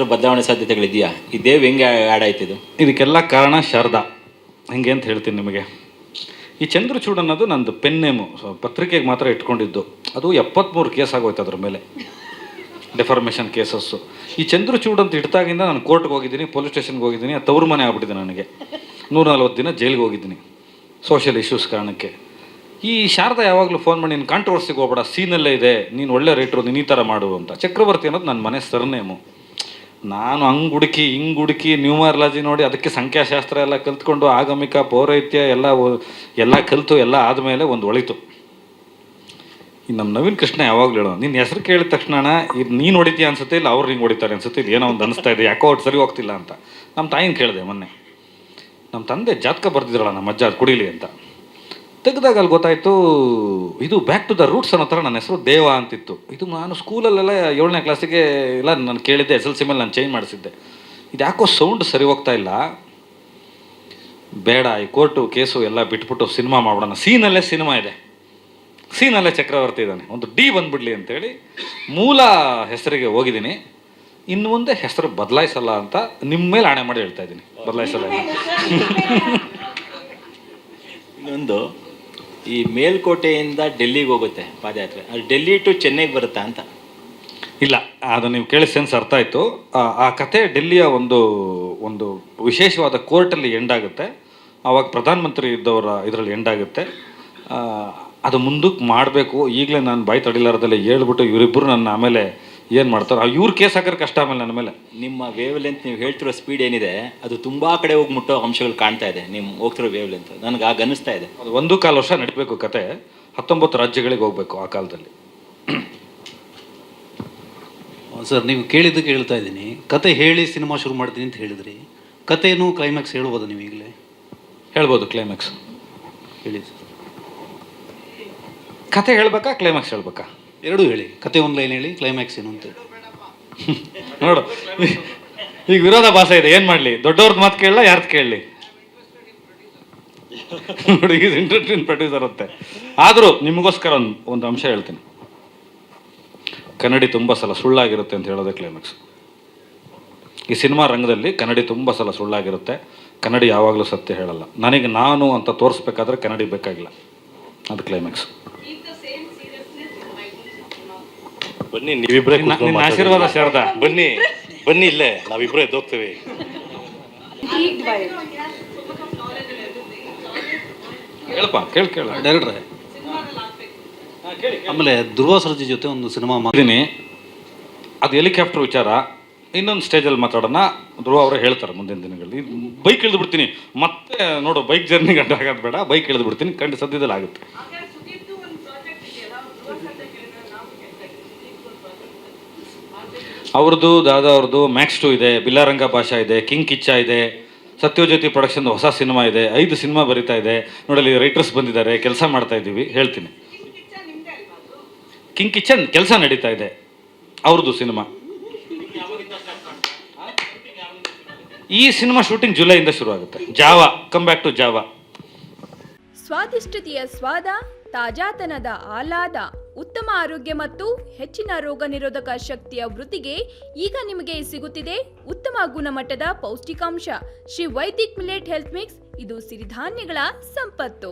ಏನಾದರೂ ಬದಲಾವಣೆ ಸಾಧ್ಯತೆಗಳಿದೆಯಾ? ಈ ದೇವ್ ಹೆಂಗೆ ಆ್ಯಡ್ ಆಯ್ತಿದು? ಇದಕ್ಕೆಲ್ಲ ಕಾರಣ ಶಾರದಾ. ಹೆಂಗೆ ಅಂತ ಹೇಳ್ತೀನಿ ನಿಮಗೆ. ಈ ಚಂದ್ರಚೂಡ್ ಅನ್ನೋದು ನಂದು ಪೆನ್ ನೇಮು, ಪತ್ರಿಕೆಗೆ ಮಾತ್ರ ಇಟ್ಕೊಂಡಿದ್ದು. ಅದು 73 ಕೇಸ್ ಆಗೋಯ್ತು ಅದ್ರ ಮೇಲೆ, ಡೆಫಾರ್ಮೇಷನ್ ಕೇಸಸ್ಸು. ಈ ಚಂದ್ರಚೂಡ್ ಅಂತ ಇಡ್ತಾಗಿಂದ ನಾನು ಕೋರ್ಟ್ಗೆ ಹೋಗಿದ್ದೀನಿ, ಪೊಲೀಸ್ ಸ್ಟೇಷನ್ಗೆ ಹೋಗಿದ್ದೀನಿ, ತವ್ರ ಮನೆ ಆಗ್ಬಿಟ್ಟಿದೆ ನನಗೆ. 140 ದಿನ ಜೈಲಿಗೆ ಹೋಗಿದ್ದೀನಿ ಸೋಷಿಯಲ್ ಇಶ್ಯೂಸ್ ಕಾರಣಕ್ಕೆ. ಈ ಶಾರದಾ ಯಾವಾಗಲೂ ಫೋನ್ ಮಾಡಿ, ನೀನು ಕಾಂಟ್ರವರ್ಸಿಗೆ ಹೋಗ್ಬೇಡ, ಸೀನಲ್ಲೇ ಇದೆ, ನೀನು ಒಳ್ಳೆ ರೈಟ್ರು, ನೀನು ಈ ಥರ ಮಾಡು ಅಂತ. ಚಕ್ರವರ್ತಿ ಅನ್ನೋದು ನನ್ನ ಮನೆ ಸರ್ನೇಮು. ನಾನು ಹಂಗೆ ಹುಡುಕಿ ನ್ಯೂಮರಾಲಜಿ ನೋಡಿ ಅದಕ್ಕೆ ಸಂಖ್ಯಾಶಾಸ್ತ್ರ ಎಲ್ಲ ಕಲ್ತ್ಕೊಂಡು ಆಗಮಿಕ ಪೌರೈತ್ಯ ಎಲ್ಲ ಕಲಿತು ಎಲ್ಲ ಆದಮೇಲೆ ಒಂದು ಒಳಿತು. ಈ ನಮ್ಮ ನವೀನ್ ಕೃಷ್ಣ ಯಾವಾಗಲೂ ಹೇಳೋದು, ನಿನ್ನ ಹೆಸರು ಕೇಳಿದ ತಕ್ಷಣ ಇದು ನೀನು ಹೊಡಿತೀಯ ಅನ್ಸುತ್ತೆ, ಇಲ್ಲ ಅವ್ರು ಹಿಂಗೆ ಹೊಡಿತಾರೆ ಅನ್ಸುತ್ತೆ, ಇದು ಏನೋ ಒಂದು ಅನಿಸ್ತಾ ಇದೆ, ಯಾಕೋ ಅವ್ರು ಸರಿ ಹೋಗ್ತಿಲ್ಲ ಅಂತ. ನಮ್ಮ ತಾಯಿನ ಕೇಳಿದೆ ಮೊನ್ನೆ, ನಮ್ಮ ತಂದೆ ಜಾತಕ ಬರ್ತಿದ್ರಲ್ಲ ನಮ್ಮ ಅಜ್ಜ, ಅದು ಕುಡೀಲಿ ಅಂತ ತೆಗೆದಾಗ ಅಲ್ಲಿ ಗೊತ್ತಾಯಿತು, ಇದು ಬ್ಯಾಕ್ ಟು ದ ರೂಟ್ಸ್ ಅನ್ನೋ ಥರ ನನ್ನ ಹೆಸರು ದೇವ ಅಂತಿತ್ತು. ಇದು ನಾನು ಸ್ಕೂಲಲ್ಲೆಲ್ಲ 7ನೇ ಕ್ಲಾಸಿಗೆ ಎಲ್ಲ ನಾನು ಕೇಳಿದ್ದೆ, SLC ಮೇಲೆ ನಾನು ಚೇಂಜ್ ಮಾಡಿಸಿದ್ದೆ. ಇದು ಯಾಕೋ ಸೌಂಡ್ ಸರಿ ಹೋಗ್ತಾ ಇಲ್ಲ, ಬೇಡ ಈ ಕೋರ್ಟು ಕೇಸು ಎಲ್ಲ ಬಿಟ್ಬಿಟ್ಟು ಸಿನಿಮಾ ಮಾಡೋಣ. ಸೀನಲ್ಲೇ ಸಿನಿಮಾ ಇದೆ, ಸೀನಲ್ಲೇ ಚಕ್ರವರ್ತಿ ಇದ್ದಾನೆ, ಒಂದು ಡಿ ಬಂದ್ಬಿಡ್ಲಿ ಅಂತೇಳಿ ಮೂಲ ಹೆಸರಿಗೆ ಹೋಗಿದ್ದೀನಿ. ಇನ್ನು ಮುಂದೆ ಹೆಸರು ಬದಲಾಯಿಸಲ್ಲ ಅಂತ ನಿಮ್ಮ ಮೇಲೆ ಆಣೆ ಮಾಡಿ ಹೇಳ್ತಾ ಇದ್ದೀನಿ, ಬದಲಾಯಿಸಲ್ಲ. ಇನ್ನೊಂದು, ಈ ಮೇಲ್ಕೋಟೆಯಿಂದ ಡೆಲ್ಲಿಗೆ ಹೋಗುತ್ತೆ ಪಾದಯಾತ್ರೆ, ಅದು ಡೆಲ್ಲಿ ಟು ಚೆನ್ನೈಗೆ ಬರುತ್ತಾ ಅಂತ? ಇಲ್ಲ, ಅದು ನೀವು ಕೇಳಿ ಸೆನ್ಸ್ ಅರ್ಥ ಆಯಿತು. ಆ ಕತೆ ಡೆಲ್ಲಿಯ ಒಂದು ವಿಶೇಷವಾದ ಕೋರ್ಟಲ್ಲಿ ಎಂಡ್ ಆಗುತ್ತೆ. ಆವಾಗ ಪ್ರಧಾನಮಂತ್ರಿ ಇದ್ದವರ ಇದರಲ್ಲಿ ಎಂಡ್ ಆಗುತ್ತೆ. ಅದು ಮುಂದಕ್ಕೆ ಮಾಡಬೇಕು. ಈಗಲೇ ನಾನು ಬಾಯಿ ತಡಿಲಾರದಲ್ಲೇ ಹೇಳ್ಬಿಟ್ಟು ಇವರಿಬ್ಬರು ನನ್ನ ಆಮೇಲೆ ಏನು ಮಾಡ್ತಾರೆ, ಇವ್ರು ಕೇಸ್ ಹಾಕೋರು ಕಷ್ಟ ಆಮೇಲೆ ನನ್ನ ಮೇಲೆ. ನಿಮ್ಮ ವೇವ್ ಲೆಂತ್, ನೀವು ಹೇಳ್ತಿರೋ ಸ್ಪೀಡ್ ಏನಿದೆ ಅದು ತುಂಬ ಕಡೆ ಹೋಗಿ ಮುಟ್ಟೋ ಅಂಶಗಳು ಕಾಣ್ತಾ ಇದೆ ನಿಮ್ಮ ಹೋಗ್ತಿರೋ ವೇವ್ ಲೆಂತ್. ನನಗೆ ಆಗ ಅನ್ನಿಸ್ತಾ ಇದೆ ಅದು 1.25 ವರ್ಷ ನಡೀಬೇಕು ಕತೆ. 19 ರಾಜ್ಯಗಳಿಗೆ ಹೋಗಬೇಕು ಆ ಕಾಲದಲ್ಲಿ. ಸರ್, ನೀವು ಕೇಳಿದ್ದಕ್ಕೆ ಹೇಳ್ತಾ ಇದ್ದೀನಿ, ಕತೆ ಹೇಳಿ ಸಿನಿಮಾ ಶುರು ಮಾಡ್ತೀನಿ ಅಂತ ಹೇಳಿದ್ರಿ. ಕತೆನೂ ಕ್ಲೈಮ್ಯಾಕ್ಸ್ ಹೇಳ್ಬೋದು ನೀವು ಈಗಲೇ? ಹೇಳ್ಬೋದು, ಕ್ಲೈಮ್ಯಾಕ್ಸ್ ಹೇಳಿ ಸರ್. ಕತೆ ಹೇಳ್ಬೇಕಾ ಕ್ಲೈಮ್ಯಾಕ್ಸ್ ಹೇಳ್ಬೇಕಾ? ಎರಡೂ ಹೇಳಿ. ಕತೆ ಒಂದು ಲೈನ್ ಹೇಳಿ, ಕ್ಲೈಮ್ಯಾಕ್ಸ್ ಏನು ಅಂತ ನೋಡು, ಈಗ ವಿರೋಧ ಭಾಷೆ ಇದೆ, ಏನು ಮಾಡಲಿ? ದೊಡ್ಡವ್ರದ್ದು ಮಾತು ಕೇಳಲ್ಲ, ಯಾರ್ದು ಕೇಳಲಿ? ನೋಡಿ, ಇದು ಇಂಟ್ರೆಸ್ಟಿಂಗ್ ಪ್ರೊಡ್ಯೂಸರ್ ಅಂತೆ. ಆದರೂ ನಿಮಗೋಸ್ಕರ ಒಂದು ಅಂಶ ಹೇಳ್ತೀನಿ. ಕನ್ನಡಿ ತುಂಬ ಸಲ ಸುಳ್ಳಾಗಿರುತ್ತೆ ಅಂತ ಹೇಳೋದೇ ಕ್ಲೈಮ್ಯಾಕ್ಸ್. ಈ ಸಿನಿಮಾ ರಂಗದಲ್ಲಿ ಕನ್ನಡಿ ತುಂಬ ಸಲ ಸುಳ್ಳಾಗಿರುತ್ತೆ, ಕನ್ನಡಿ ಯಾವಾಗಲೂ ಸತ್ಯ ಹೇಳಲ್ಲ. ನನಗೆ ನಾನು ಅಂತ ತೋರಿಸ್ಬೇಕಾದ್ರೆ ಕನ್ನಡಿ ಬೇಕಾಗಿಲ್ಲ, ಅದು ಕ್ಲೈಮ್ಯಾಕ್ಸ್. ಬನ್ನಿ, ನೀವಿಬ್ಬರೇ ನಿನ್ನ ಆಶೀರ್ವಾದ ಶಾರದಾ. ಬನ್ನಿ ಇಲ್ಲೇ ನಾವಿಬ್ಬರೇ ಎದ್ದೋಗ್ತೇವೆ. ಹೇಳಪ್ಪ, ಕೇಳ ಡೈರೆಕ್ಟ್ರೆ. ಆಮೇಲೆ ಧ್ರುವ ಸರ್ಜಿ ಜೊತೆ ಒಂದು ಸಿನಿಮಾ ಮಾಡಿದ್ದೀನಿ, ಅದು ಹೆಲಿಕಾಪ್ಟರ್ ವಿಚಾರ ಇನ್ನೊಂದು ಸ್ಟೇಜಲ್ಲಿ ಮಾತಾಡೋಣ. ಧ್ರುವ ಅವರೇ ಹೇಳ್ತಾರೆ ಮುಂದಿನ ದಿನಗಳಲ್ಲಿ. ಬೈಕ್ ಇಳಿದು ಬಿಡ್ತೀನಿ ಮತ್ತೆ, ನೋಡು, ಬೈಕ್ ಜರ್ನಿ ಗಂಟೆ ಆಗೋದು ಬೇಡ, ಬೈಕ್ ಇಳಿದು ಬಿಡ್ತೀನಿ, ಖಂಡಿತ ಸದ್ಯದಲ್ಲಿ ಆಗುತ್ತೆ. ಅವ್ರದ್ದು, ದಾದಾ ಅವ್ರದ್ದು ಮ್ಯಾಕ್ಸ್ 2 ಇದೆ, ಬಿಲ್ಲಾರಂಗ ಭಾಷಾ ಇದೆ, ಕಿಂಗ್ ಕಿಚ್ಚ ಇದೆ, ಸತ್ಯಜ್ಯೋತಿ ಪ್ರೊಡಕ್ಷನ್ ಹೊಸ ಸಿನಿಮಾ ಇದೆ, 5 ಸಿನಿಮಾ ಬರೀತಾ ಇದೆ. ನೋಡಲಿ, ರೈಟರ್ಸ್ ಬಂದಿದ್ದಾರೆ, ಕೆಲಸ ಮಾಡ್ತಾ ಇದ್ದೀವಿ. ಹೇಳ್ತೀನಿ, ಕಿಂಗ್ ಕಿಚ್ಚನ್ ಕೆಲಸ ನಡೀತಾ ಇದೆ, ಅವ್ರದ್ದು ಸಿನಿಮಾ. ಈ ಸಿನಿಮಾ ಶೂಟಿಂಗ್ ಜುಲೈಯಿಂದ ಶುರು ಆಗುತ್ತೆ. Jawa, come back to Jawa. ಸ್ವಾದಿಷ್ಟತೆಯ ಸ್ವಾದ, ತಾಜಾತನದ ಆಹ್ಲಾದ, ಉತ್ತಮ ಆರೋಗ್ಯ ಮತ್ತು ಹೆಚ್ಚಿನ ರೋಗ ನಿರೋಧಕ ಶಕ್ತಿಯ ವೃದ್ಧಿಗೆ ಈಗ ನಿಮಗೆ ಸಿಗುತ್ತಿದೆ ಉತ್ತಮ ಗುಣಮಟ್ಟದ ಪೌಷ್ಟಿಕಾಂಶ. Shri Vaidik millet health mix, ಇದು ಸಿರಿಧಾನ್ಯಗಳ ಸಂಪತ್ತು.